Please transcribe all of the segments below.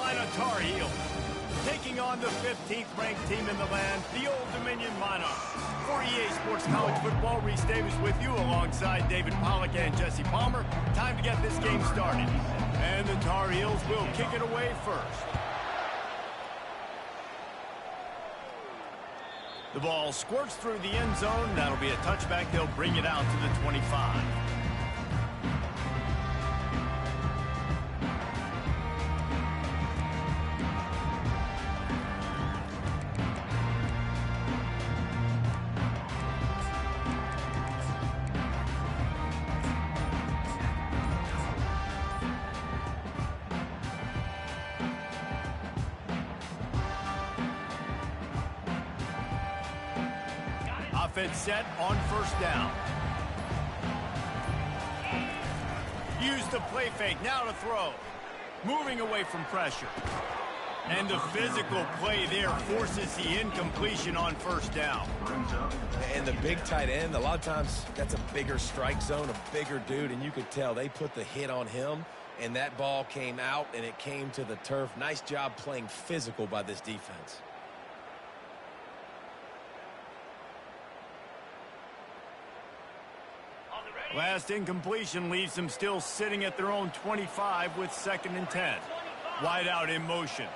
Carolina Tar Heels, taking on the 15th ranked team in the land, the Old Dominion Monarchs. For EA Sports College Football, Reese Davis with you alongside David Pollack and Jesse Palmer. Time to get this game started. And the Tar Heels will kick it away first. The ball squirts through the end zone. That'll be a touchback. They'll bring it out to the 25. Offense set on first down. Use the play fake, now to throw. Moving away from pressure. And the physical play there forces the incompletion on first down. And the big tight end, a lot of times that's a bigger strike zone, a bigger dude, and you could tell they put the hit on him, and that ball came out, and it came to the turf. Nice job playing physical by this defense. Last incompletion leaves them still sitting at their own 25 with 2nd and 10. Wide out in motion.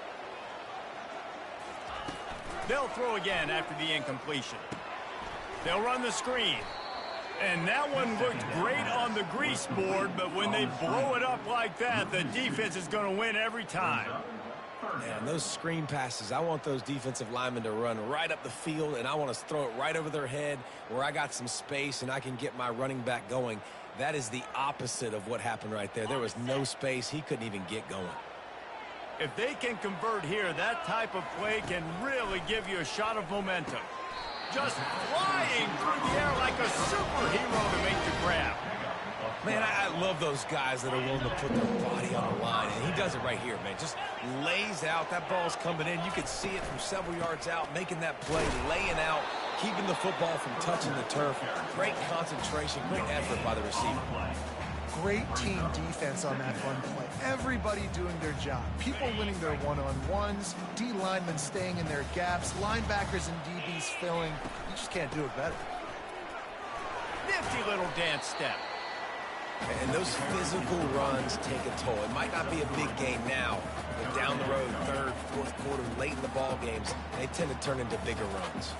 They'll throw again after the incompletion. They'll run the screen. And that one looked great on the grease board, but when they blow it up like that, the defense is going to win every time. Man, those screen passes, I want those defensive linemen to run right up the field, and I want to throw it right over their head where I got some space and I can get my running back going. That is the opposite of what happened right there. There was no space. He couldn't even get going. If they can convert here, that type of play can really give you a shot of momentum. Just flying through the air like a superhero to make the grab. Man, I love those guys that are willing to put their body on the line, and he does it right here, man. Just lays out. That ball's coming in. You can see it from several yards out, making that play, laying out, keeping the football from touching the turf. Great concentration, great effort by the receiver. Great team defense on that run play. Everybody doing their job. People winning their one-on-ones, D linemen staying in their gaps, linebackers and DBs filling. You just can't do it better. Nifty little dance step. And those physical runs take a toll. It might not be a big game now, but down the road, 3rd, 4th quarter, late in the ball games, they tend to turn into bigger runs.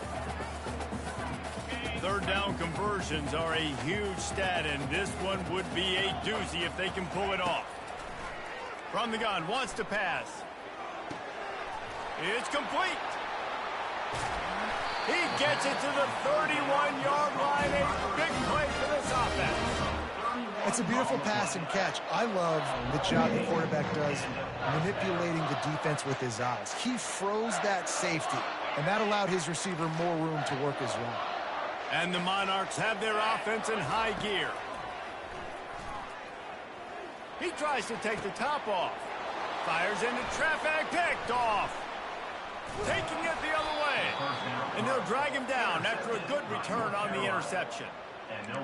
3rd down conversions are a huge stat, and this one would be a doozy if they can pull it off. From the gun, wants to pass. It's complete. He gets it to the 31-yard line. A big play for this offense. It's a beautiful pass and catch. I love the job the quarterback does manipulating the defense with his eyes. He froze that safety, and that allowed his receiver more room to work his run. And the Monarchs have their offense in high gear. He tries to take the top off. Fires into traffic, picked off. Taking it the other way. And they'll drag him down after a good return on the interception.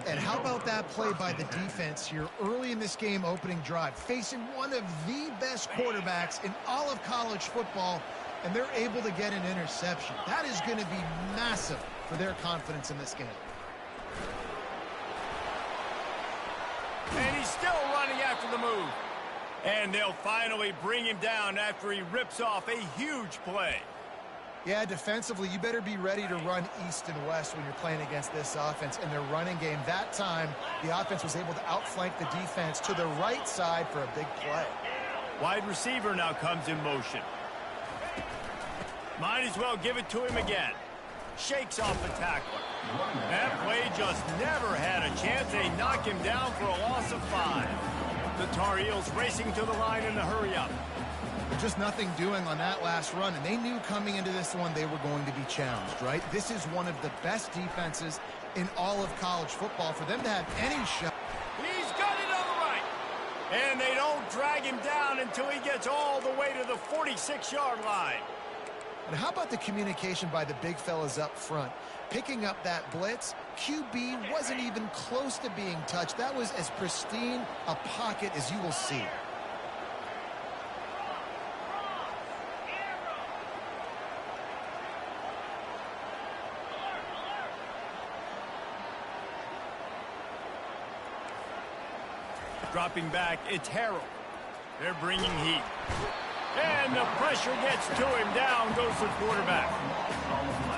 And how about that play by the defense here early in this game opening drive, facing one of the best quarterbacks in all of college football, and they're able to get an interception. That is going to be massive for their confidence in this game. And he's still running after the move. And they'll finally bring him down after he rips off a huge play. Yeah, defensively, you better be ready to run east and west when you're playing against this offense. In their running game, that time, the offense was able to outflank the defense to the right side for a big play. Wide receiver now comes in motion. Might as well give it to him again. Shakes off the tackler. That play just never had a chance. They knock him down for a loss of 5. The Tar Heels racing to the line in the hurry-up. Just nothing doing on that last run, and they knew coming into this one they were going to be challenged, right? This is one of the best defenses in all of college football. For them to have any shot. He's got it on the right. And they don't drag him down until he gets all the way to the 46-yard line. And how about the communication by the big fellas up front? Picking up that blitz, QB wasn't even close to being touched. That was as pristine a pocket as you will see. Dropping back, it's Harold. They're bringing heat. And the pressure gets to him. Down goes the quarterback.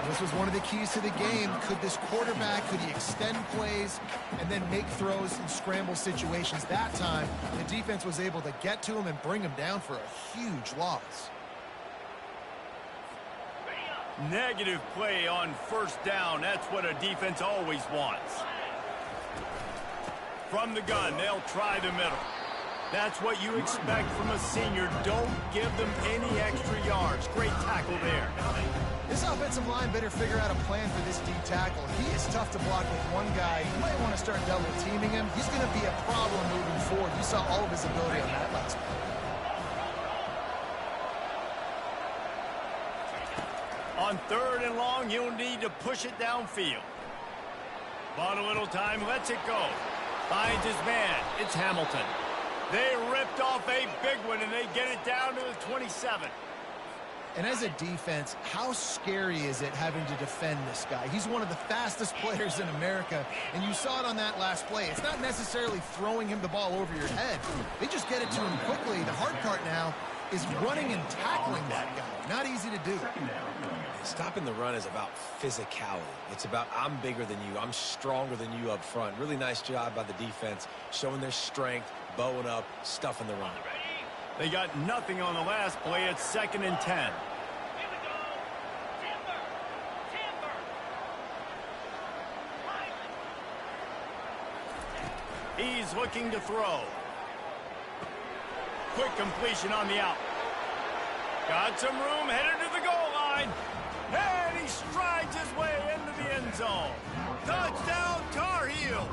This was one of the keys to the game. Could this quarterback, could he extend plays and then make throws in scramble situations? That time, the defense was able to get to him and bring him down for a huge loss. Negative play on first down. That's what a defense always wants. From the gun, they'll try the middle. That's what you expect from a senior. Don't give them any extra yards. Great tackle there. This offensive line better figure out a plan for this D tackle. He is tough to block with one guy. You might want to start double teaming him. He's going to be a problem moving forward. You saw all of his ability on that last play. On 3rd and long, you'll need to push it downfield. Bought a little time, lets it go. Finds his man. It's Hamilton. They ripped off a big one, and they get it down to the 27. And as a defense, how scary is it having to defend this guy? He's one of the fastest players in America, and you saw it on that last play. It's not necessarily throwing him the ball over your head. They just get it to him quickly. The hard part now is running and tackling that guy. Not easy to do. Stopping the run is about physicality. It's about I'm bigger than you. I'm stronger than you up front. Really nice job by the defense, showing their strength, bowing up, stuffing the run. They got nothing on the last play. It's 2nd and 10. He's looking to throw. Quick completion on the out. Got some room, headed to the goal line. And he strides his way into the end zone. Touchdown, Tar Heels.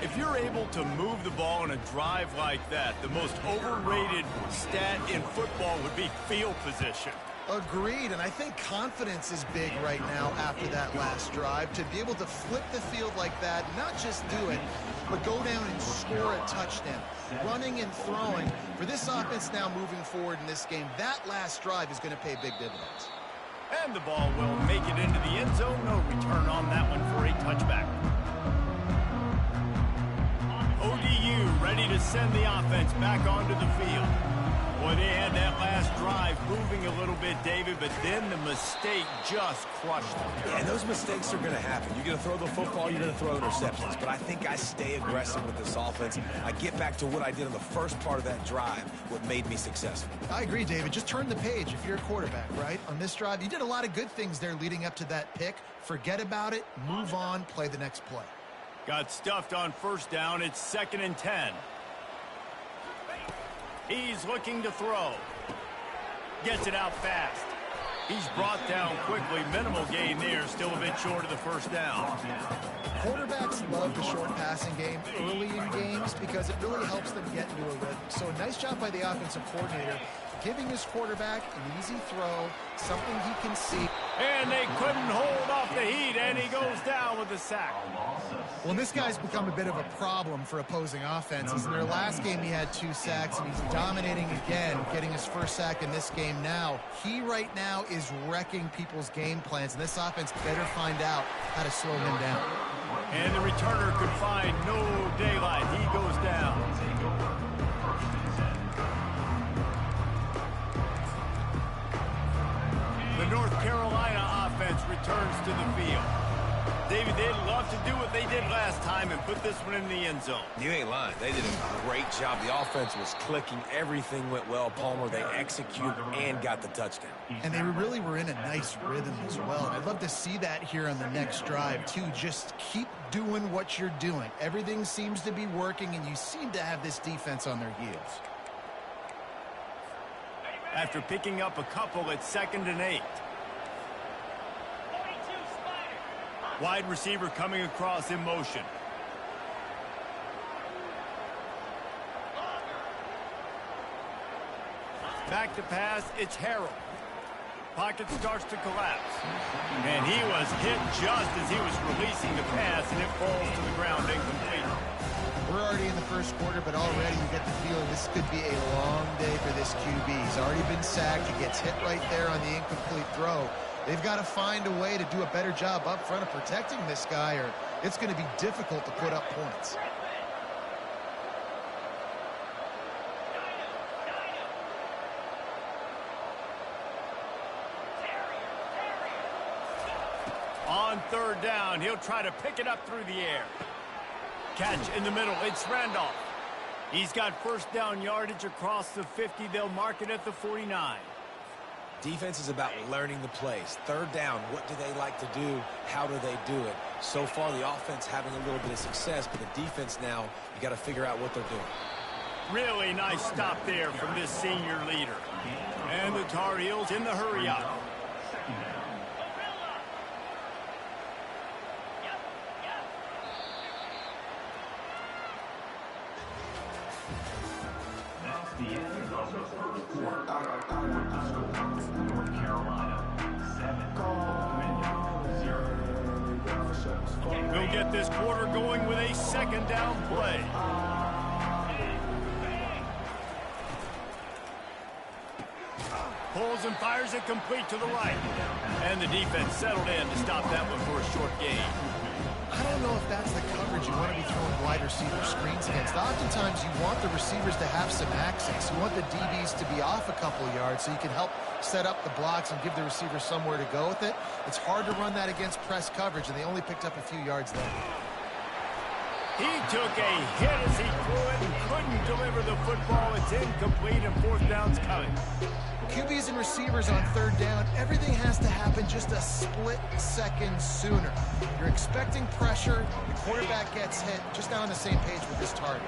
If you're able to move the ball in a drive like that, the most overrated stat in football would be field position. Agreed, and I think confidence is big right now after that last drive. To be able to flip the field like that, not just do it, but go down and score a touchdown. Running and throwing. For this offense now moving forward in this game, that last drive is going to pay big dividends. And the ball will make it into the end zone. No return on that one for a touchback. ODU ready to send the offense back onto the field. Boy, they had that last drive moving a little bit, David, but then the mistake just crushed them. Yeah, and those mistakes are going to happen. You're going to throw the football, you're going to throw interceptions. But I think I stay aggressive with this offense. I get back to what I did on the first part of that drive, what made me successful. I agree, David. Just turn the page if you're a quarterback, right? On this drive, you did a lot of good things there leading up to that pick. Forget about it, move on, play the next play. Got stuffed on first down. It's 2nd and 10. He's looking to throw. Gets it out fast. He's brought down quickly. Minimal gain there. Still a bit short of the first down. Quarterbacks love the short passing game early in games because it really helps them get into a rhythm. So a nice job by the offensive coordinator giving his quarterback an easy throw, something he can see. And they couldn't hold off the heat, and he goes down with a sack. Well, this guy's become a bit of a problem for opposing offenses. In their last game, he had 2 sacks, and he's dominating again, getting his first sack in this game now. He right now is wrecking people's game plans, and this offense better find out how to slow him down. And the returner could find no daylight. He goes down. The North Carolina offense returns to the field. David, they'd love to do what they did last time and put this one in the end zone. You ain't lying. They did a great job. The offense was clicking. Everything went well. Palmer, they executed and got the touchdown. And they really were in a nice rhythm as well. And I'd love to see that here on the next drive, too. Just keep doing what you're doing. Everything seems to be working, and you seem to have this defense on their heels. After picking up a couple, it's 2nd and 8. Wide receiver coming across in motion. Back to pass, it's Harold. Pocket starts to collapse. And he was hit just as he was releasing the pass, and it falls to the ground incomplete. We're already in the first quarter, but already you get the feeling this could be a long day for this QB. He's already been sacked. He gets hit right there on the incomplete throw. They've got to find a way to do a better job up front of protecting this guy, or it's going to be difficult to put up points. On third down, he'll try to pick it up through the air. Catch in the middle. It's Randolph. He's got first down yardage across the 50. They'll mark it at the 49. Defense is about learning the plays. Third down, what do they like to do? How do they do it? So far, the offense having a little bit of success, but the defense now, you got to figure out what they're doing. Really nice stop there from this senior leader. And the Tar Heels in the hurry up. We'll get this quarter going with a second down play. Pulls and fires it complete to the right. And the defense settled in to stop that one for a short gain. I don't know if that's the coverage you want to be throwing wide receiver screens against. Oftentimes, you want the receivers to have some access. You want the DBs to be off a couple of yards so you can help set up the blocks and give the receiver somewhere to go with it. It's hard to run that against press coverage, and they only picked up a few yards there. He took a hit as he threw it and couldn't deliver the football. It's incomplete, and fourth down's coming. QBs and receivers on third down, everything has to happen just a split second sooner. You're expecting pressure, the quarterback gets hit, just not on the same page with this target.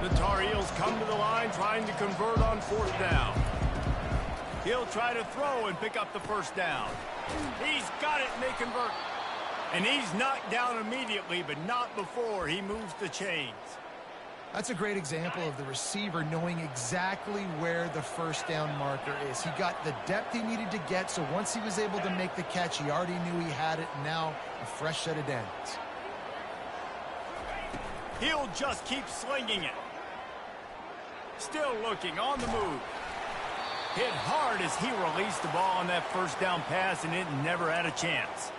The Tar Heels come to the line trying to convert on fourth down. He'll try to throw and pick up the first down. He's got it, and they convert. And he's knocked down immediately, but not before he moves the chains. That's a great example of the receiver knowing exactly where the first down marker is. He got the depth he needed to get, so once he was able to make the catch, he already knew he had it, and now a fresh set of downs. He'll just keep slinging it. Still looking on the move. Hit hard as he released the ball on that first down pass, and it never had a chance.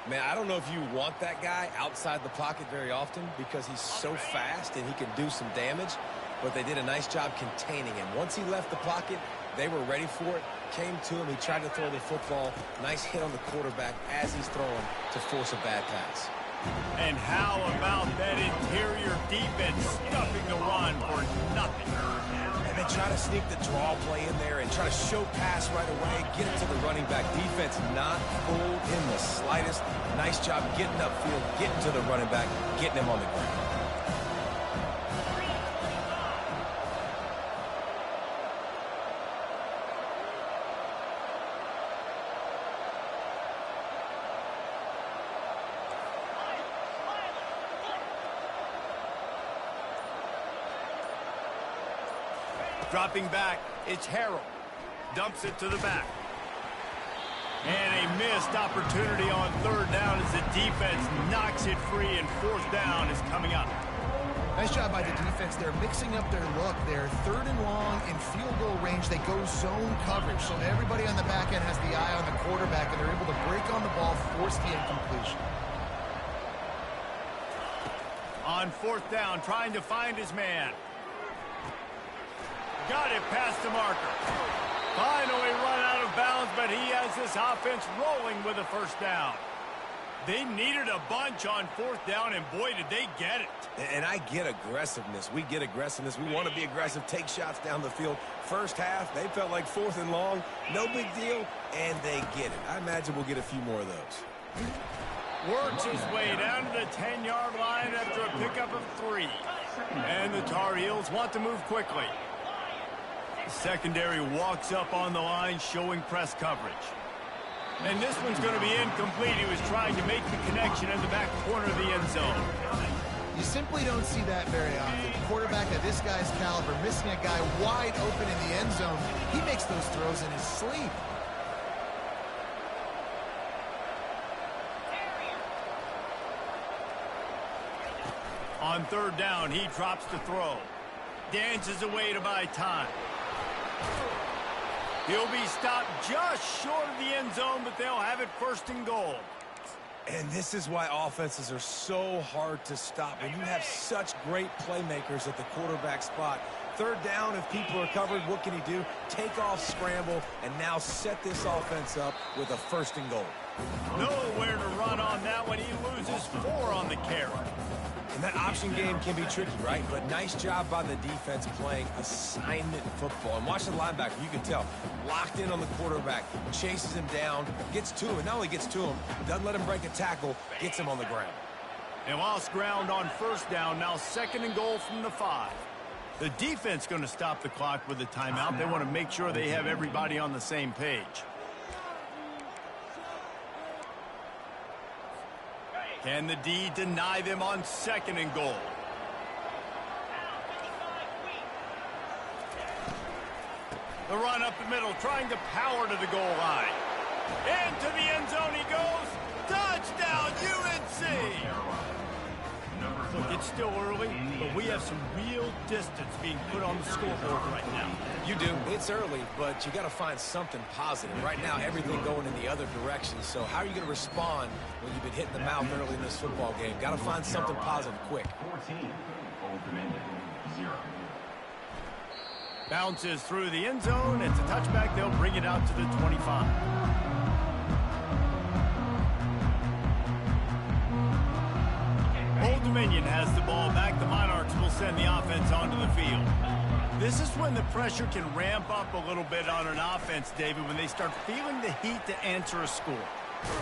Man, I don't know if you want that guy outside the pocket very often because he's so fast and he can do some damage, but they did a nice job containing him. Once he left the pocket, they were ready for it, came to him, he tried to throw the football. Nice hit on the quarterback as he's throwing to force a bad pass. And how about that interior defense stuffing the run for nothing? And they try to sneak the draw play in there and try to show pass right away, get it to the running back. Defense not fooled in the slightest. Nice job getting upfield, getting to the running back, getting him on the ground. Dropping back, it's Harrell. Dumps it to the back. And a missed opportunity on third down as the defense knocks it free, and fourth down is coming up. Nice job by the defense. They're mixing up their look. They're third and long in field goal range. They go zone coverage, so everybody on the back end has the eye on the quarterback, and they're able to break on the ball, force the incompletion. On fourth down, trying to find his man. Got it past the marker. Finally run out of bounds, but he has this offense rolling with a first down. They needed a bunch on fourth down, and boy, did they get it. And I get aggressiveness. We get aggressiveness. We want to be aggressive, take shots down the field. First half, they felt like fourth and long. No big deal, and they get it. I imagine we'll get a few more of those. Works his way down to the 10-yard line after a pickup of 3. And the Tar Heels want to move quickly. Secondary walks up on the line, showing press coverage. And this one's going to be incomplete. He was trying to make the connection in the back corner of the end zone. You simply don't see that very often. The quarterback of this guy's caliber missing a guy wide open in the end zone. He makes those throws in his sleep. On third down, he drops the throw. Dances away to buy time. He'll be stopped just short of the end zone, but they'll have it first and goal. And this is why offenses are so hard to stop. When you have such great playmakers at the quarterback spot, third down, if people are covered, what can he do? Take off, scramble, and now set this offense up with a 1st and goal. Nowhere to run on that one. He loses 4 on the carry. And that option game can be tricky, right? But nice job by the defense playing assignment football. And watch the linebacker, you can tell, locked in on the quarterback, chases him down, gets to him, and not only gets to him, doesn't let him break a tackle, gets him on the ground. They lost ground on 1st down, now 2nd and goal from the 5. The defense going to stop the clock with a timeout. They want to make sure they have everybody on the same page. Can the D deny them on 2nd and goal? The run up the middle, trying to power to the goal line. Into the end zone he goes. Touchdown, UNC! Look, it's still early, but we have some real distance being put on the scoreboard right now. You do. It's early, but you got to find something positive. Right now, everything going in the other direction. So how are you going to respond when you've been hitting the mouth early in this football game? Got to find something positive quick. 14, Old Dominion, 0. Bounces through the end zone. It's a touchback. They'll bring it out to the 25. Old Dominion has the ball back. The Monarchs will send the offense onto the field. This is when the pressure can ramp up a little bit on an offense, David, when they start feeling the heat to answer a score.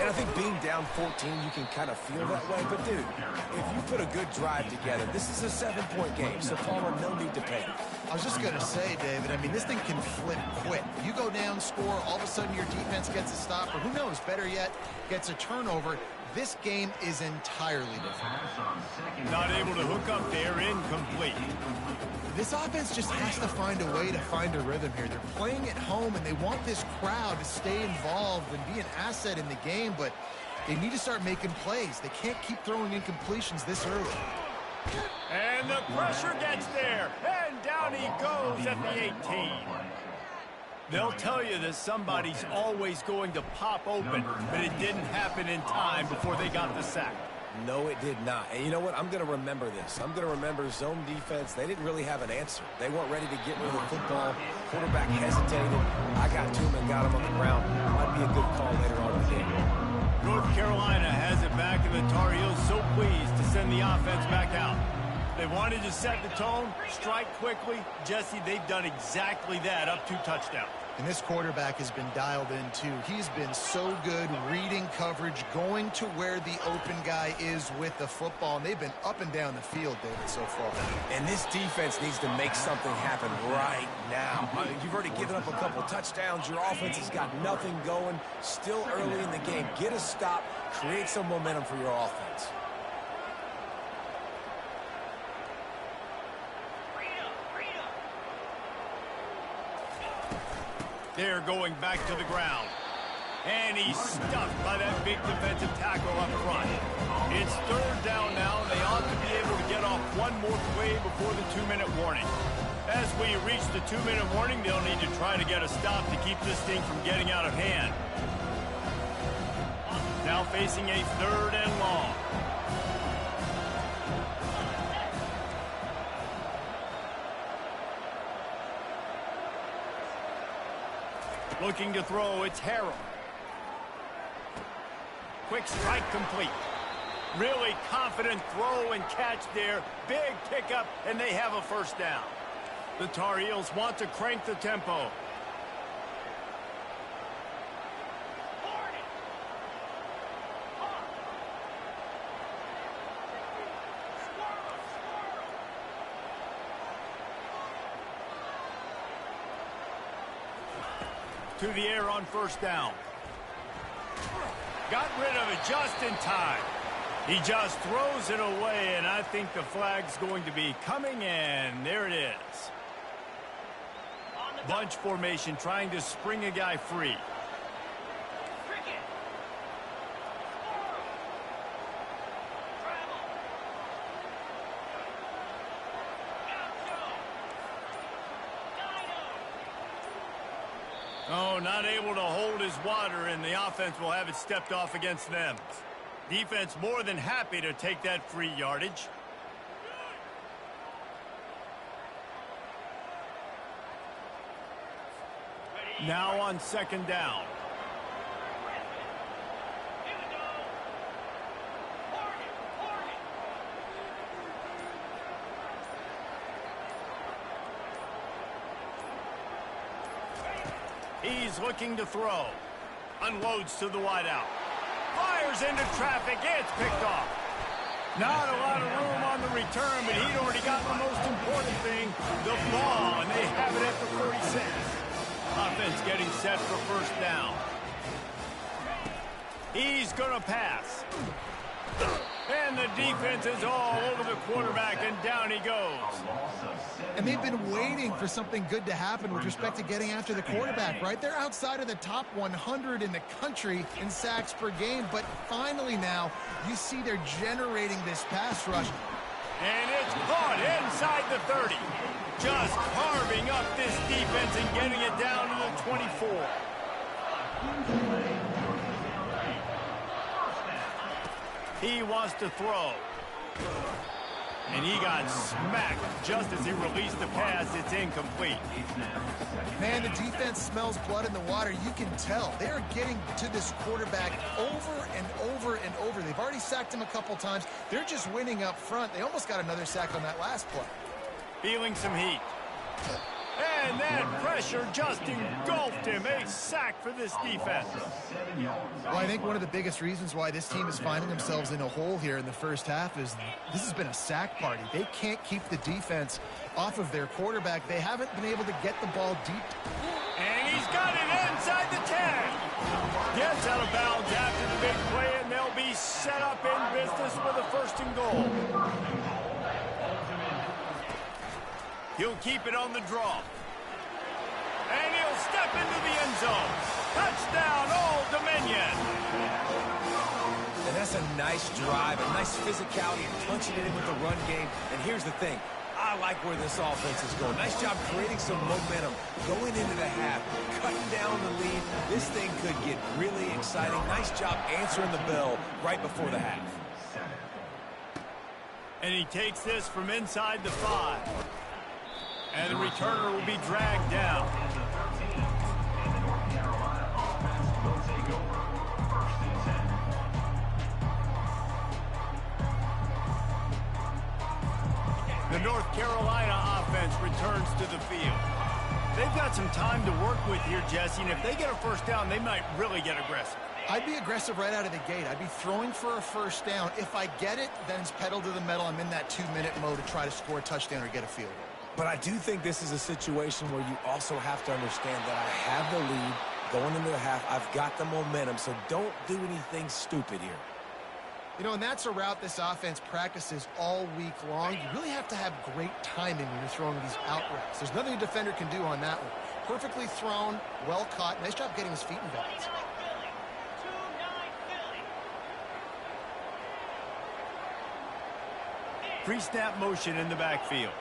And I think being down 14, you can kind of feel that way. But, dude, if you put a good drive together, this is a 7-point game, so Palmer, no need to panic. I was just going to say, David, I mean, this thing can flip quick. You go down, score, all of a sudden your defense gets a stop, or who knows, better yet, gets a turnover. This game is entirely different. Not able to hook up there, incomplete. This offense just has to find a way to find a rhythm here. They're playing at home, and they want this crowd to stay involved and be an asset in the game, but they need to start making plays. They can't keep throwing incompletions this early. And the pressure gets there, and down he goes at the 18. They'll tell you that somebody's always going to pop open, but it didn't happen in time before they got the sack. No, it did not. And you know what? I'm going to remember this. I'm going to remember zone defense. They didn't really have an answer. They weren't ready to get rid of the football. Quarterback hesitated. I got to him and got him on the ground. Might be a good call later on in the game. North Carolina has it back, and the Tar Heels so pleased to send the offense back out. They wanted to set the tone, strike quickly. Jesse, they've done exactly that, up 2 touchdowns. And this quarterback has been dialed in, too. He's been so good reading coverage, going to where the open guy is with the football. And they've been up and down the field, David, so far. And this defense needs to make something happen right now. You've already given up a couple touchdowns. Your offense has got nothing going. Still early in the game. Get a stop. Create some momentum for your offense. They're going back to the ground. And he's stuffed by that big defensive tackle up front. It's 3rd down now. They ought to be able to get off one more play before the 2-minute warning. As we reach the 2-minute warning, they'll need to try to get a stop to keep this thing from getting out of hand. Now facing a 3rd and long. Looking to throw, it's Harrell. Quick strike complete. Really confident throw and catch there. Big pickup, and they have a 1st down. The Tar Heels want to crank the tempo. To the air on 1st down. Got rid of it just in time. He just throws it away, and I think the flag's going to be coming, and there it is. Bunch formation trying to spring a guy free. Oh, not able to hold his water, and the offense will have it stepped off against them. Defense more than happy to take that free yardage. Now on second down. He's looking to throw. Unloads to the wideout. Fires into traffic. It's picked off. Not a lot of room on the return, but he'd already got the most important thing, the ball, and they have it at the 46. Offense getting set for first down. He's going to pass. And the defense is all over the quarterback, and down he goes. And they've been waiting for something good to happen with respect to getting after the quarterback, right? They're outside of the top 100 in the country in sacks per game, but finally now you see they're generating this pass rush. And it's caught inside the 30. Just carving up this defense and getting it down to the 24. He wants to throw. And he got smacked just as he released the pass. It's incomplete. Man, the defense smells blood in the water. You can tell. They are getting to this quarterback over and over and over. They've already sacked him a couple times. They're just winning up front. They almost got another sack on that last play. Feeling some heat. And that pressure just engulfed him. A sack for this defense. Well, I think one of the biggest reasons why this team is finding themselves in a hole here in the first half is this has been a sack party. They can't keep the defense off of their quarterback. They haven't been able to get the ball deep. And he's got it inside the 10. Gets out of bounds after the big play, and they'll be set up in business with a first and goal. He'll keep it on the draw. And he'll step into the end zone. Touchdown, Old Dominion. And that's a nice drive, a nice physicality, and punching it in with the run game. And here's the thing. I like where this offense is going. Nice job creating some momentum going into the half, cutting down the lead. This thing could get really exciting. Nice job answering the bell right before the half. And he takes this from inside the 5. And the returner will be dragged down. The North Carolina offense returns to the field. They've got some time to work with here, Jesse, and if they get a first down, they might really get aggressive. I'd be aggressive right out of the gate. I'd be throwing for a first down. If I get it, then it's pedal to the metal. I'm in that 2-minute mode to try to score a touchdown or get a field goal. But I do think this is a situation where you also have to understand that I have the lead going into the half. I've got the momentum, so don't do anything stupid here. You know, and that's a route this offense practices all week long. You really have to have great timing when you're throwing these out routes. There's nothing a defender can do on that one. Perfectly thrown, well caught. Nice job getting his feet in bounds. Pre-snap motion in the backfield.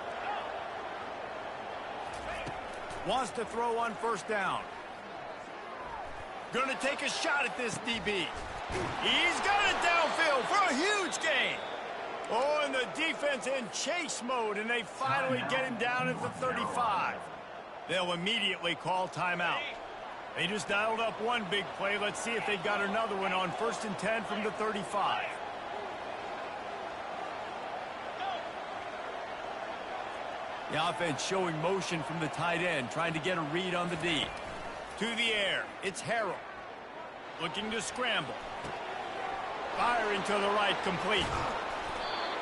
Wants to throw on first down. Going to take a shot at this DB. He's got it downfield for a huge gain. Oh, and the defense in chase mode, and they finally get him down at the 35. They'll immediately call timeout. They just dialed up one big play. Let's see if they've got another one on 1st and 10 from the 35. The offense showing motion from the tight end, trying to get a read on the D. To the air, it's Harrell. Looking to scramble. Firing to the right, complete.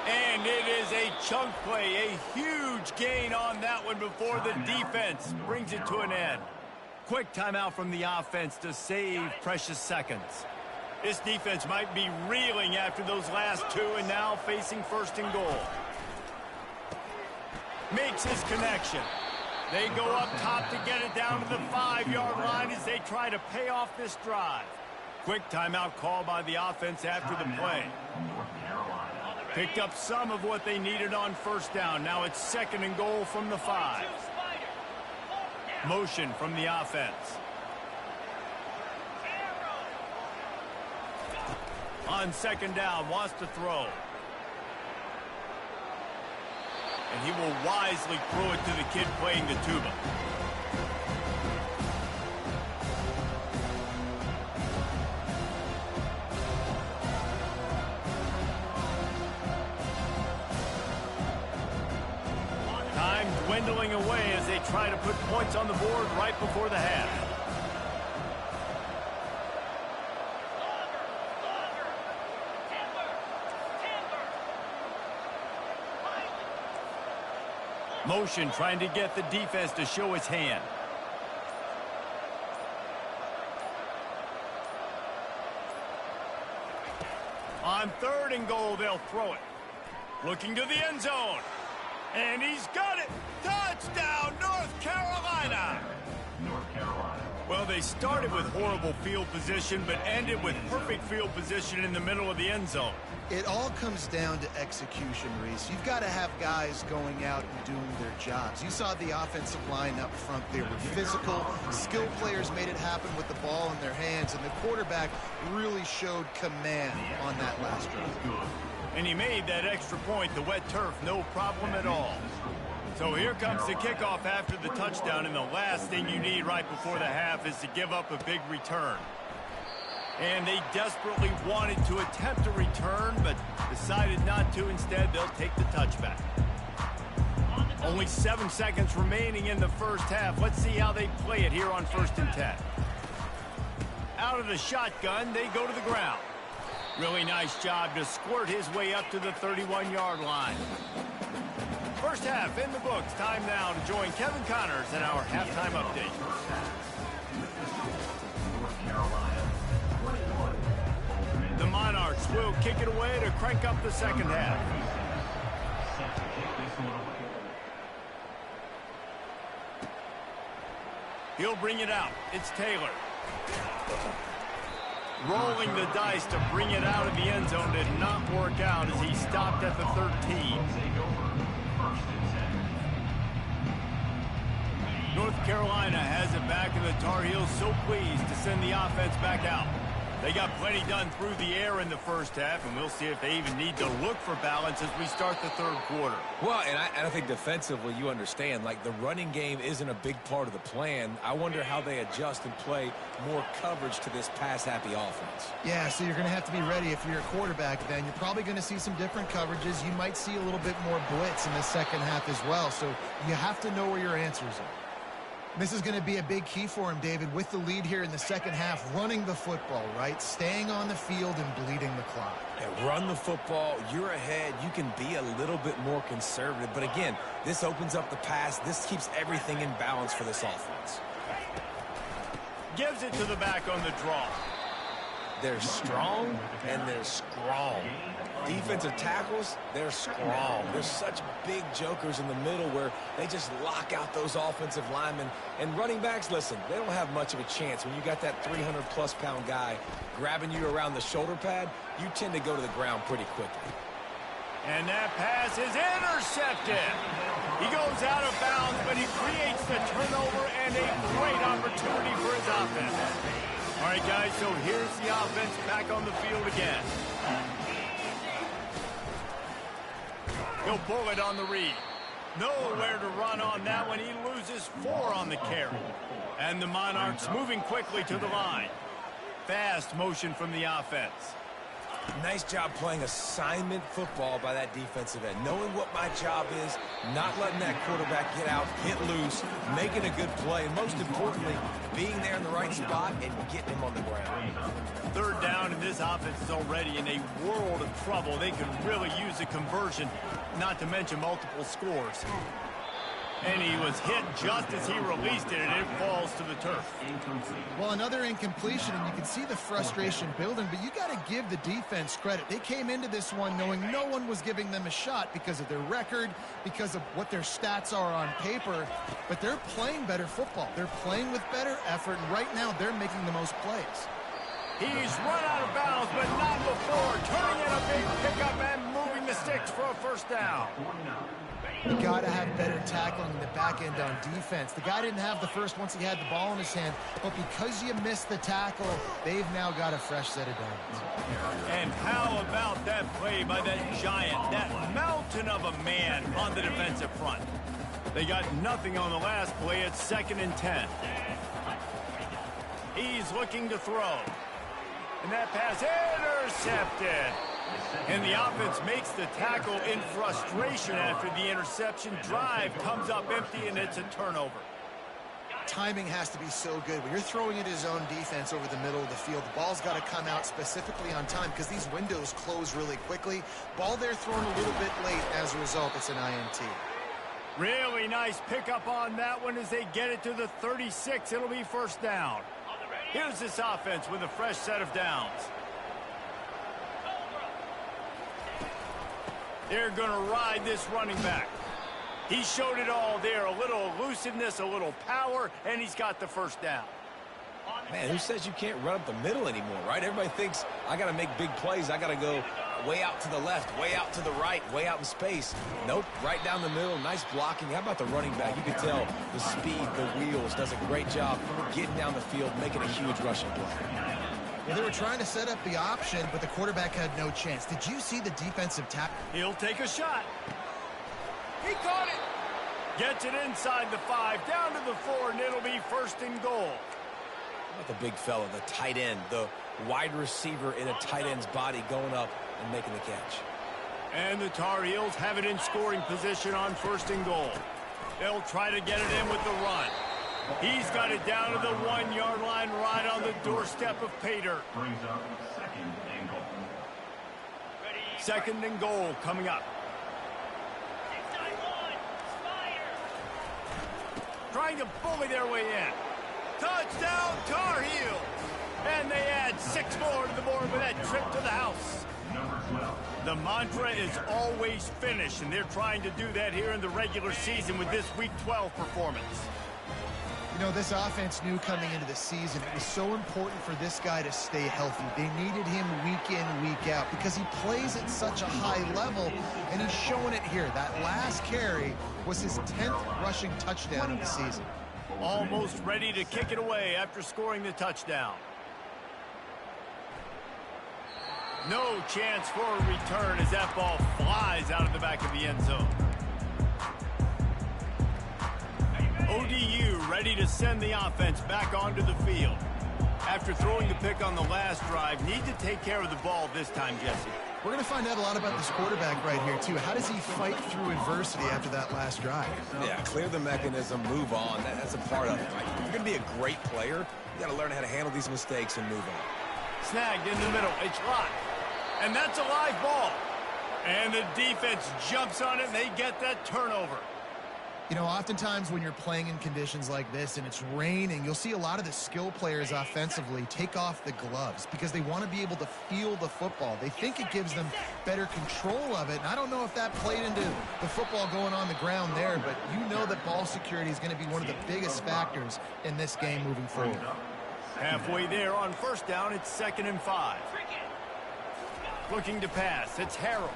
And it is a chunk play, a huge gain on that one before the defense brings it to an end. Quick timeout from the offense to save precious seconds. This defense might be reeling after those last two and now facing 1st and goal. Makes his connection. They go up top to get it down to the 5-yard line as they try to pay off this drive. Quick timeout call by the offense after the play. Picked up some of what they needed on first down. Now it's 2nd and goal from the 5. Motion from the offense. On 2nd down, wants to throw. And he will wisely throw it to the kid playing the tuba. dwindling away as they try to put points on the board right before the half. Motion trying to get the defense to show its hand. On 3rd and goal, they'll throw it. Looking to the end zone. And he's got it. Touchdown, North Carolina. North Carolina. Well, they started with horrible field position, but ended with perfect field position in the middle of the end zone. It all comes down to execution, Reese. You've got to have guys going out and doing their jobs. You saw the offensive line up front. They were physical. Skilled players made it happen with the ball in their hands, and the quarterback really showed command on that last drive. And he made that extra point, the wet turf, no problem at all. So here comes the kickoff after the touchdown, and the last thing you need right before the half is to give up a big return. And they desperately wanted to attempt a return, but decided not to. Instead, they'll take the touchback. Only 7 seconds remaining in the first half. Let's see how they play it here on 1st and 10. Out of the shotgun, they go to the ground. Really nice job to squirt his way up to the 31-yard line. First half in the books. Time now to join Kevin Connors in our halftime update. The Monarchs will kick it away to crank up the second half. He'll bring it out. It's Taylor. Rolling the dice to bring it out of the end zone did not work out as he stopped at the 13. North Carolina has it back, and the Tar Heels so pleased to send the offense back out. They got plenty done through the air in the first half, and we'll see if they even need to look for balance as we start the third quarter. Well, and I think defensively, you understand, like the running game isn't a big part of the plan. I wonder how they adjust and play more coverage to this pass-happy offense. Yeah, so you're going to have to be ready if you're a quarterback then. You're probably going to see some different coverages. You might see a little bit more blitz in the second half as well, so you have to know where your answers are. This is going to be a big key for him, David, with the lead here in the second half, running the football, right? Staying on the field and bleeding the clock. Yeah, run the football. You're ahead. You can be a little bit more conservative. But again, this opens up the pass. This keeps everything in balance for this offense. Gives it to the back on the draw. They're strong and they're strong. Defensive tackles, they're strong. There's such big jokers in the middle where they just lock out those offensive linemen. And running backs, listen, they don't have much of a chance. When you got that 300-plus pound guy grabbing you around the shoulder pad, you tend to go to the ground pretty quickly. And that pass is intercepted. He goes out of bounds, but he creates the turnover and a great opportunity for his offense. All right, guys, so here's the offense back on the field again. He'll pull it on the read. Nowhere to run on that one. He loses 4 on the carry. And the Monarchs moving quickly to the line. Fast motion from the offense. Nice job playing assignment football by that defensive end. Knowing what my job is, not letting that quarterback get out, hit loose, making a good play, and most importantly, being there in the right spot and getting him on the ground. Third down, and this offense is already in a world of trouble. They could really use a conversion, not to mention multiple scores. And he was hit just as he released it, and it falls to the turf. Well, another incompletion, and you can see the frustration building, but you got to give the defense credit. They came into this one knowing no one was giving them a shot because of their record, because of what their stats are on paper, but they're playing better football. They're playing with better effort, and right now they're making the most plays. He's run out of bounds, but not before. Turning in a big pickup and moving the sticks for a first down. You got to have better tackling in the back end on defense. The guy didn't have the first once he had the ball in his hand, but because you missed the tackle, they've now got a fresh set of downs. And how about that play by that giant, that mountain of a man on the defensive front? They got nothing on the last play. It's 2nd and 10. He's looking to throw. And that pass intercepted. And the offense makes the tackle in frustration after the interception. Drive comes up empty, and it's a turnover. Timing has to be so good. When you're throwing at his own defense over the middle of the field, the ball's got to come out specifically on time because these windows close really quickly. Ball there thrown a little bit late. As a result, it's an INT. Really nice pickup on that one as they get it to the 36. It'll be first down. Here's this offense with a fresh set of downs. They're going to ride this running back. He showed it all there. A little elusiveness, a little power, and he's got the first down. Man, who says you can't run up the middle anymore, right? Everybody thinks I got to make big plays. I got to go way out to the left, way out to the right, way out in space. Nope, right down the middle. Nice blocking. How about the running back? You can tell the speed, the wheels, does a great job getting down the field, making a huge rushing play. Well, they were trying to set up the option, but the quarterback had no chance. Did you see the defensive tackle? He'll take a shot. He caught it. Gets it inside the 5, down to the 4, and it'll be first and goal. How about the big fella, the tight end, the wide receiver in a tight end's body going up and making the catch. And the Tar Heels have it in scoring position on first and goal. They'll try to get it in with the run. He's got it down to the 1-yard line right on the doorstep of Pater. Brings up second and goal. Second and goal coming up. Trying to bully their way in. Touchdown, Tar Heels! And they add 6 more to the board with that trip to the house. Number 12. The mantra is always finish, and they're trying to do that here in the regular season with this Week 12 performance. You know, this offense knew coming into the season it was so important for this guy to stay healthy. They needed him week in, week out because he plays at such a high level, and he's showing it here. That last carry was his 10th rushing touchdown of the season. Almost ready to kick it away after scoring the touchdown. No chance for a return as that ball flies out of the back of the end zone. ODU ready to send the offense back onto the field. After throwing the pick on the last drive, need to take care of the ball this time, Jesse. We're going to find out a lot about this quarterback right here, too. How does he fight through adversity after that last drive? Yeah, clear the mechanism, move on. That's a part of it, right? If you're going to be a great player, you got to learn how to handle these mistakes and move on. Snagged in the middle. It's locked. And that's a live ball. And the defense jumps on it, and they get that turnover. You know, oftentimes when you're playing in conditions like this and it's raining, you'll see a lot of the skill players offensively take off the gloves because they want to be able to feel the football. They think it gives them better control of it. And I don't know if that played into the football going on the ground there, but you know that ball security is going to be one of the biggest factors in this game moving forward. Halfway there on first down, it's 2nd and 5. Looking to pass, it's Harrell.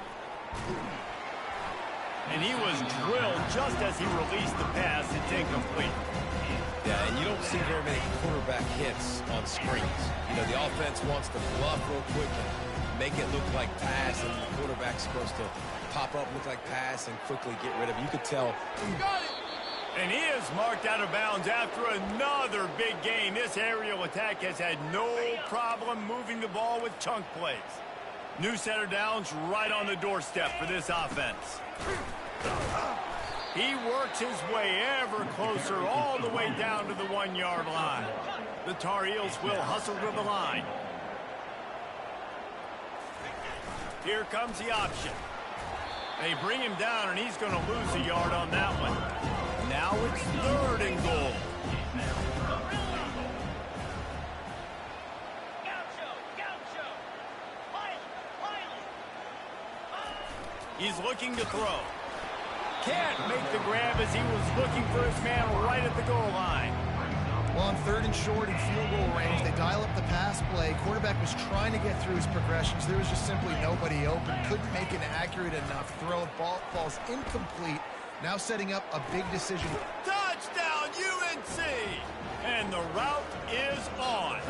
And he was drilled just as he released the pass. It's incomplete. Yeah, and you don't see very many quarterback hits on screens. You know, the offense wants to bluff real quick and make it look like pass, and the quarterback's supposed to pop up, look like pass, and quickly get rid of it. You could tell. Got it! And he is marked out of bounds after another big gain. This aerial attack has had no problem moving the ball with chunk plays. New set of downs right on the doorstep for this offense. He works his way ever closer all the way down to the 1-yard line. The Tar Heels will hustle to the line. Here comes the option. They bring him down, and he's going to lose a yard on that one. Now it's 3rd and goal. He's looking to throw. Can't make the grab as he was looking for his man right at the goal line. Well, on 3rd and short in field goal range, they dial up the pass play. Quarterback was trying to get through his progressions. There was just simply nobody open. Couldn't make an accurate enough throw. Ball falls incomplete. Now setting up a big decision. Touchdown, UNC! And the route is on.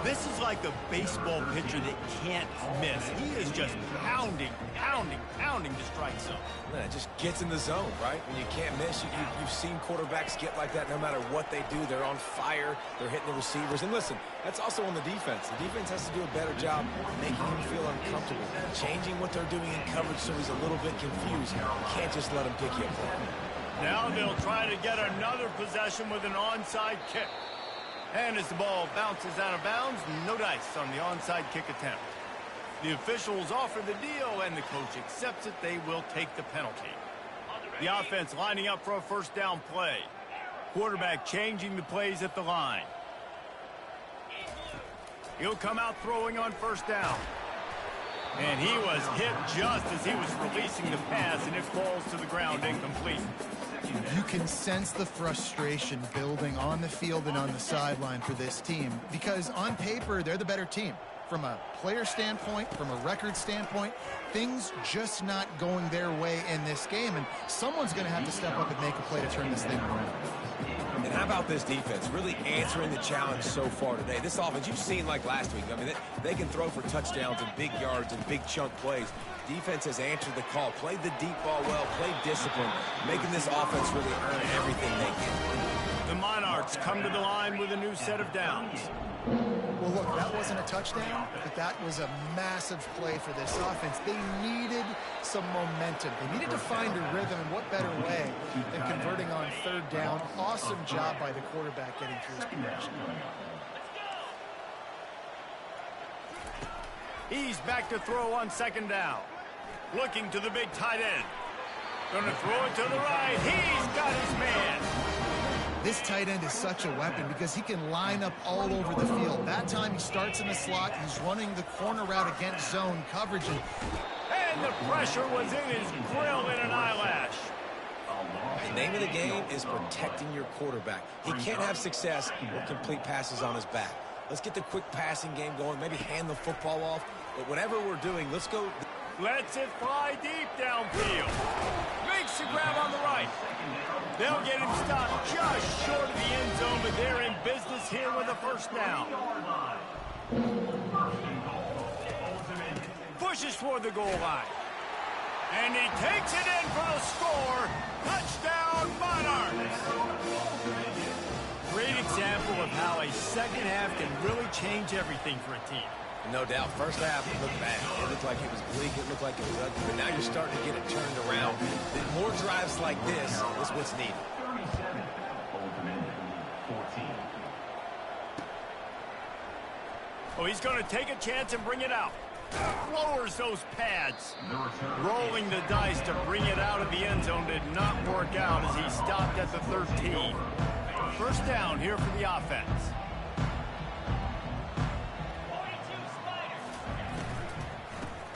This This is like a baseball pitcher that can't miss. He is just pounding the strike zone. Man, it just gets in the zone, right? When you can't miss, you've seen quarterbacks get like that no matter what they do. They're on fire. They're hitting the receivers. And listen, that's also on the defense. The defense has to do a better job making him feel uncomfortable, changing what they're doing in coverage so he's a little bit confused. You can't just let him pick you apart. Now they'll try to get another possession with an onside kick. And as the ball bounces out of bounds, no dice on the onside kick attempt. The officials offer the deal, and the coach accepts it. They will take the penalty. The offense lining up for a first down play. Quarterback changing the plays at the line. He'll come out throwing on first down. And he was hit just as he was releasing the pass, and it falls to the ground incomplete. You can sense the frustration building on the field and on the sideline for this team because on paper, they're the better team. From a player standpoint, from a record standpoint, things just not going their way in this game, and someone's going to have to step up and make a play to turn this thing around. And how about this defense really answering the challenge so far today? This offense, you've seen like last week. I mean, they can throw for touchdowns and big yards and big chunk plays. Defense has answered the call, played the deep ball well, played discipline, making this offense really earn everything they get. The Monarchs come to the line with a new set of downs. Well, look, that wasn't a touchdown, but that was a massive play for this offense. They needed some momentum. They needed to find a rhythm, and what better way than converting on third down. Awesome job by the quarterback getting through his progression. He's back to throw on second down. Looking to the big tight end. Gonna throw it to the right. He's got his man. This tight end is such a weapon because he can line up all over the field. That time he starts in the slot. He's running the corner route against zone coverage. And the pressure was in his grill in an eyelash. The name of the game is protecting your quarterback. He can't have success or complete passes on his back. Let's get the quick passing game going, maybe hand the football off. But whatever we're doing, let's go. Lets it fly deep downfield. Makes the grab on the right. They'll get him stopped just short of the end zone, but they're in business here with a first down. Pushes for the goal line. And he takes it in for the score. Touchdown, Monarchs. Great example of how a second half can really change everything for a team. No doubt. First half, it looked bad. It looked like it was bleak. It looked like it was ugly. But now you're starting to get it turned around. More drives like this is what's needed. 37, Old Dominion, 14. Oh, he's going to take a chance and bring it out. Lowers those pads. Rolling the dice to bring it out of the end zone did not work out as he stopped at the 13. First down here for the offense.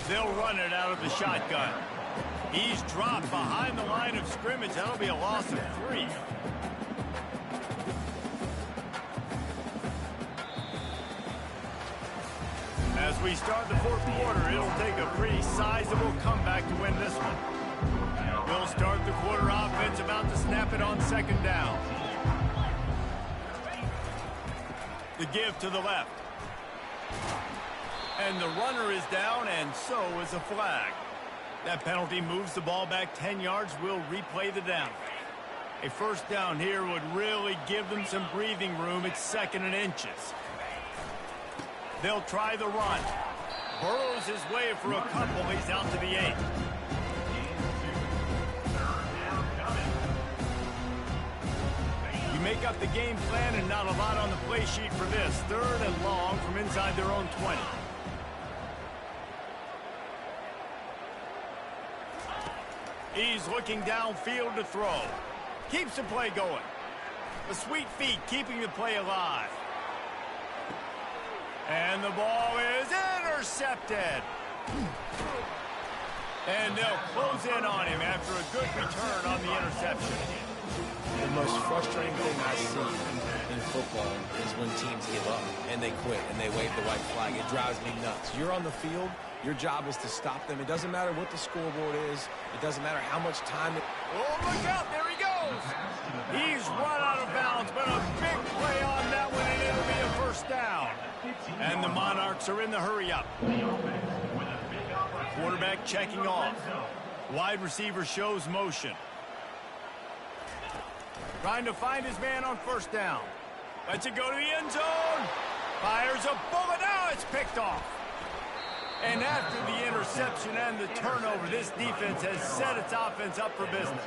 They'll run it out of the shotgun. He's dropped behind the line of scrimmage. That'll be a loss of 3. As we start the fourth quarter, it'll take a pretty sizable comeback to win this one. We'll start the quarter offense about to snap it on second down. The give to the left. And the runner is down, and so is a flag. That penalty moves the ball back 10 yards. We'll replay the down. A first down here would really give them some breathing room. It's 2nd and inches. They'll try the run. Burrows his way for a couple. He's out to the 8. You make up the game plan and not a lot on the play sheet for this. 3rd and long from inside their own 20. He's looking downfield to throw. Keeps the play going. The sweet feet keeping the play alive. And the ball is intercepted. And they'll close in on him after a good return on the interception. The most frustrating thing I see in football is when teams give up and they quit and they wave the white flag. It drives me nuts. You're on the field. Your job is to stop them. It doesn't matter what the scoreboard is. It doesn't matter how much time it... Oh, look out. There he goes. He's run out of bounds, but a big play on that one, and it'll be a first down. And the Monarchs are in the hurry-up. Quarterback checking off. Wide receiver shows motion. Trying to find his man on first down. Lets it go to the end zone. Fires a bullet. Now it's picked off. And after the interception and the turnover, this defense has set its offense up for business.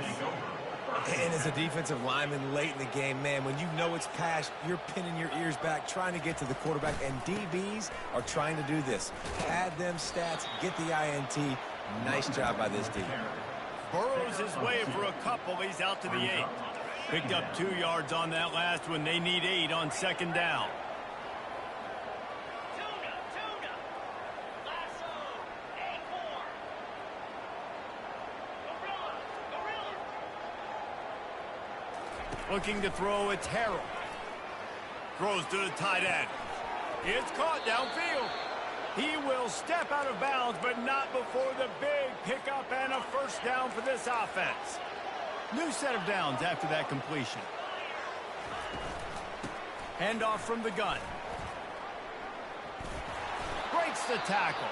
And as a defensive lineman late in the game, man, when you know it's passed, you're pinning your ears back, trying to get to the quarterback, and DBs are trying to do this. Pad them stats, get the INT. Nice job by this team. Burrows his way for a couple. He's out to the 8. Picked up 2 yards on that last one. They need 8 on second down. Looking to throw, it's Harold. Throws to the tight end. It's caught downfield. He will step out of bounds, but not before the big pickup and a first down for this offense. New set of downs after that completion. Handoff from the gun. Breaks the tackle.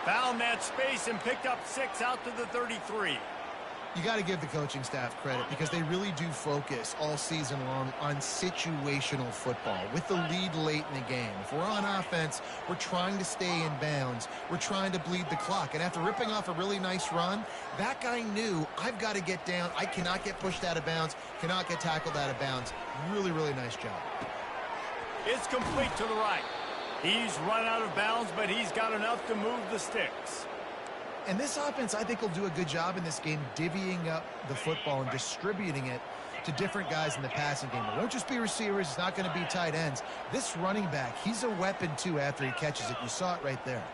Found that space and picked up 6 out to the 33. You got to give the coaching staff credit because they really do focus all season long on situational football with the lead late in the game. If we're on offense, we're trying to stay in bounds. We're trying to bleed the clock. And after ripping off a really nice run, that guy knew, I've got to get down. I cannot get pushed out of bounds, cannot get tackled out of bounds. Really, really nice job. It's complete to the right. He's run out of bounds, but he's got enough to move the sticks. And this offense, I think, will do a good job in this game divvying up the football and distributing it to different guys in the passing game. It won't just be receivers. It's not going to be tight ends. This running back, he's a weapon, too, after he catches it. You saw it right there.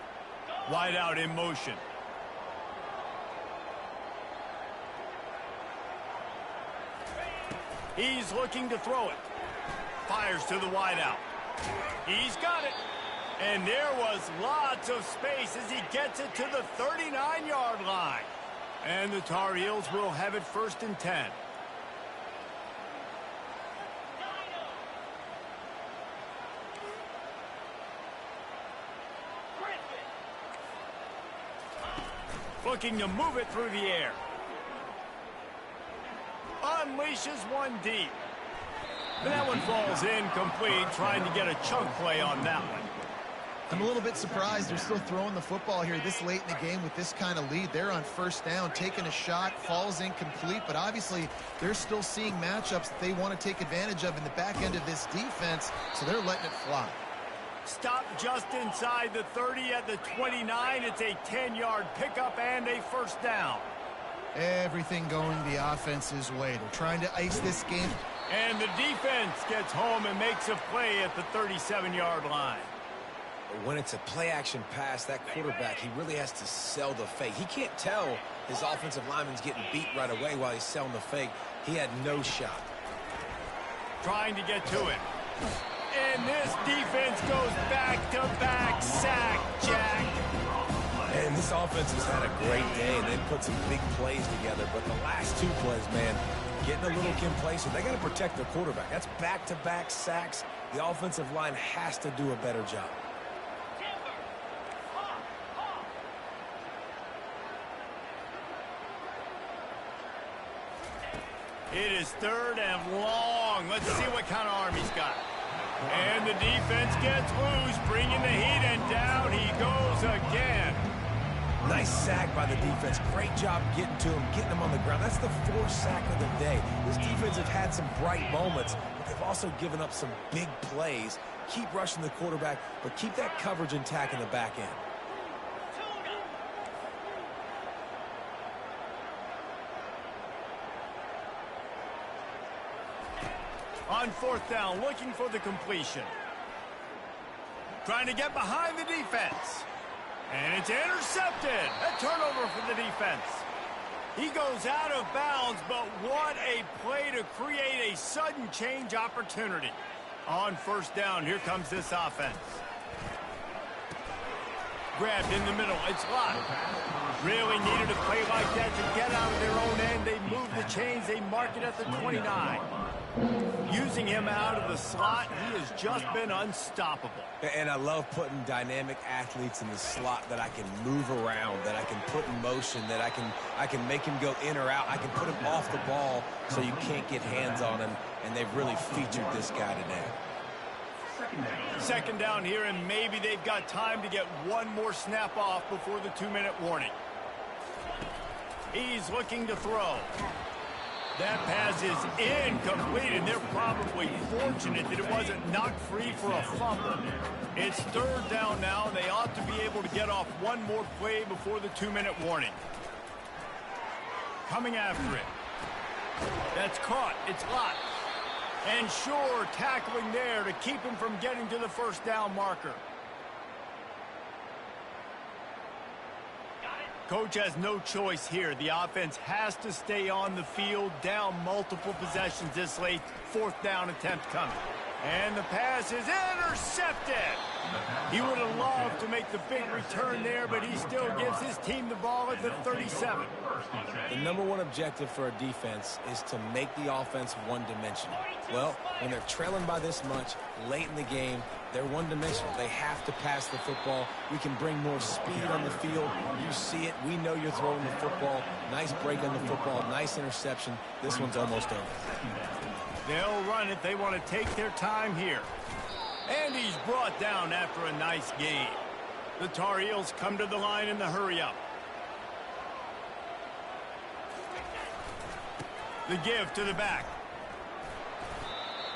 Wide out in motion. He's looking to throw it. Fires to the wide out. He's got it. And there was lots of space as he gets it to the 39-yard line. And the Tar Heels will have it 1st and 10. Looking to move it through the air. Unleashes one deep. And that one falls incomplete, trying to get a chunk play on that one. I'm a little bit surprised they're still throwing the football here this late in the game with this kind of lead. They're on first down, taking a shot, falls incomplete, but obviously they're still seeing matchups that they want to take advantage of in the back end of this defense, so they're letting it fly. Stop just inside the 30 at the 29. It's a 10-yard pickup and a first down. Everything going the offense's way. They're trying to ice this game. And the defense gets home and makes a play at the 37-yard line. When it's a play-action pass, that quarterback, he really has to sell the fake. He can't tell his offensive lineman's getting beat right away while he's selling the fake. He had no shot. Trying to get to it. And this defense goes back-to-back sack, Jack. And this offense has had a great day, and they've put some big plays together. But the last 2 plays, man, getting a little complacent. They got to protect their quarterback. That's back-to-back sacks. The offensive line has to do a better job. It is 3rd and long. Let's see what kind of arm he's got. And the defense gets loose, bringing the heat, and down he goes again. Nice sack by the defense. Great job getting to him, getting him on the ground. That's the 4th sack of the day. This defense have had some bright moments, but they've also given up some big plays. Keep rushing the quarterback, but keep that coverage intact in the back end. On 4th down, looking for the completion. Trying to get behind the defense. And it's intercepted. A turnover for the defense. He goes out of bounds, but what a play to create a sudden change opportunity. On 1st down, here comes this offense. Grabbed in the middle. It's locked. Really needed a play like that to get out of their own end. They move the chains. They mark it at the 29. Using him out of the slot, he has just been unstoppable. And I love putting dynamic athletes in the slot that I can move around, that I can put in motion, that I can make him go in or out. I can put him off the ball so you can't get hands on him, and they've really featured this guy today. Second down here, and maybe they've got time to get one more snap off before the 2-minute warning. He's looking to throw. That pass is incomplete, and they're probably fortunate that it wasn't knocked free for a fumble. It's third down now. They ought to be able to get off one more play before the 2-minute warning. Coming after it. That's caught. It's locked. And sure, tackling there to keep him from getting to the first down marker. Coach has no choice here. The offense has to stay on the field, down multiple possessions this late. Fourth down attempt coming. And the pass is intercepted. He would have loved to make the big return there, but he still gives his team the ball at the 37. The number one objective for a defense is to make the offense one-dimensional. Well, when they're trailing by this much late in the game, they're one-dimensional. They have to pass the football. We can bring more speed on the field. You see it. We know you're throwing the football. Nice break on the football. Nice interception. This one's almost over. They'll run it. They want to take their time here. And he's brought down after a nice gain. The Tar Heels come to the line in the hurry-up. The give to the back.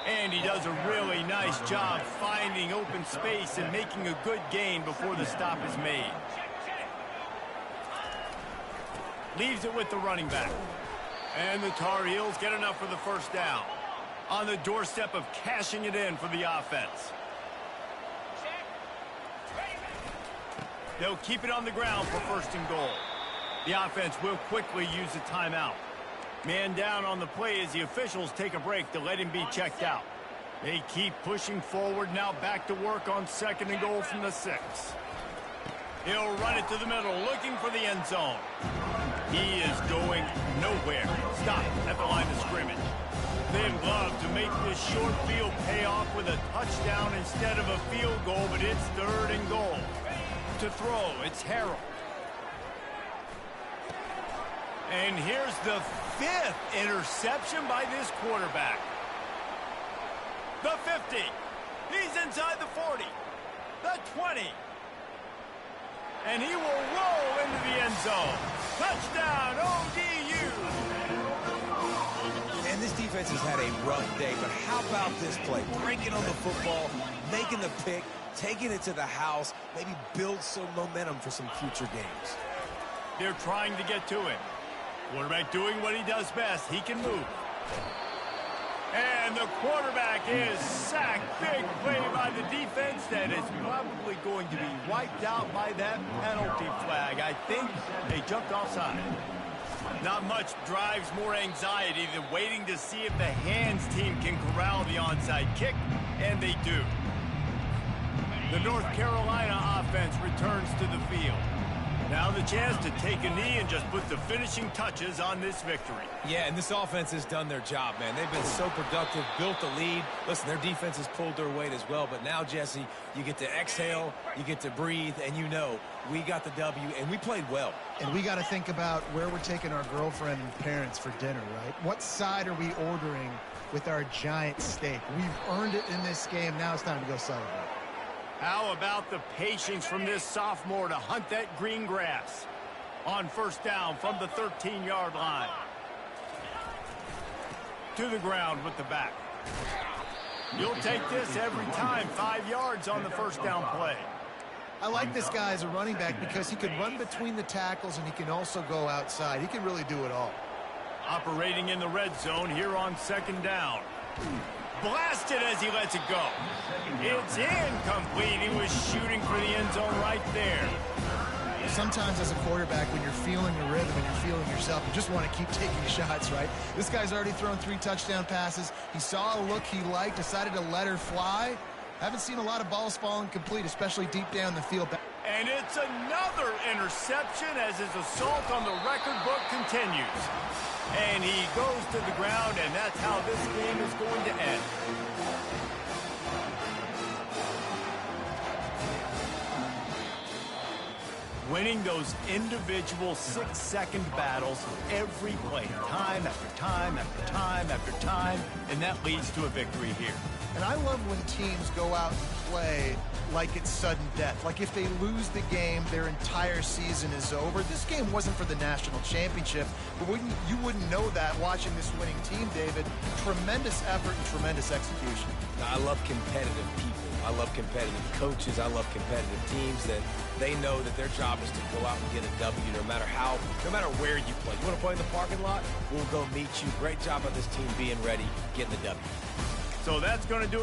And he does a really nice job finding open space and making a good gain before the stop is made. Leaves it with the running back. And the Tar Heels get enough for the first down. On the doorstep of cashing it in for the offense. They'll keep it on the ground for first and goal. The offense will quickly use a timeout. Man down on the play as the officials take a break to let him be checked out. They keep pushing forward, now back to work on second and goal from the 6. He'll run it to the middle, looking for the end zone. He is going nowhere. Stop at the line of scrimmage. They'd love to make this short field pay off with a touchdown instead of a field goal, but it's third and goal. To throw, it's Harrell. And here's the 5th interception by this quarterback. The 50. He's inside the 40. The 20. And he will roll into the end zone. Touchdown, ODU. And this defense has had a rough day, but how about this play? Breaking on the football, making the pick, taking it to the house, maybe build some momentum for some future games. They're trying to get to him. Quarterback doing what he does best. He can move. And the quarterback is sacked. Big play by the defense that is probably going to be wiped out by that penalty flag. I think they jumped offside. Not much drives more anxiety than waiting to see if the hands team can corral the onside kick, and they do. The North Carolina offense returns to the field. Now the chance to take a knee and just put the finishing touches on this victory. Yeah, and this offense has done their job, man. They've been so productive, built the lead. Listen, their defense has pulled their weight as well. But now, Jesse, you get to exhale, you get to breathe, and you know we got the W, and we played well. And we got to think about where we're taking our girlfriend and parents for dinner, right? What side are we ordering with our giant steak? We've earned it in this game. Now it's time to go celebrate. How about the patience from this sophomore to hunt that green grass? On first down from the 13-yard line. To the ground with the back. You'll take this every time. 5 yards on the first down play. I like this guy as a running back because he can run between the tackles and he can also go outside. He can really do it all. Operating in the red zone here on second down. Blasted as he lets it go. It's incomplete. He was shooting for the end zone right there. Sometimes as a quarterback, when you're feeling the rhythm and you're feeling yourself, you just want to keep taking shots, right? This guy's already thrown 3 touchdown passes. He saw a look he liked, decided to let her fly. Haven't seen a lot of balls falling complete, especially deep down the field. And it's another interception as his assault on the record book continues. And he goes to the ground, and that's how this game is going to end. Winning those individual 6-second battles every play, time after time after time after time, and that leads to a victory here. And I love when teams go out and play like it's sudden death. Like if they lose the game, their entire season is over. This game wasn't for the national championship, but you wouldn't know that watching this winning team, David. Tremendous effort and tremendous execution. I love competitive people. I love competitive coaches. I love competitive teams that they know that their job is to go out and get a W no matter where you play. You want to play in the parking lot? We'll go meet you. Great job by this team being ready, getting the W. So that's going to do it.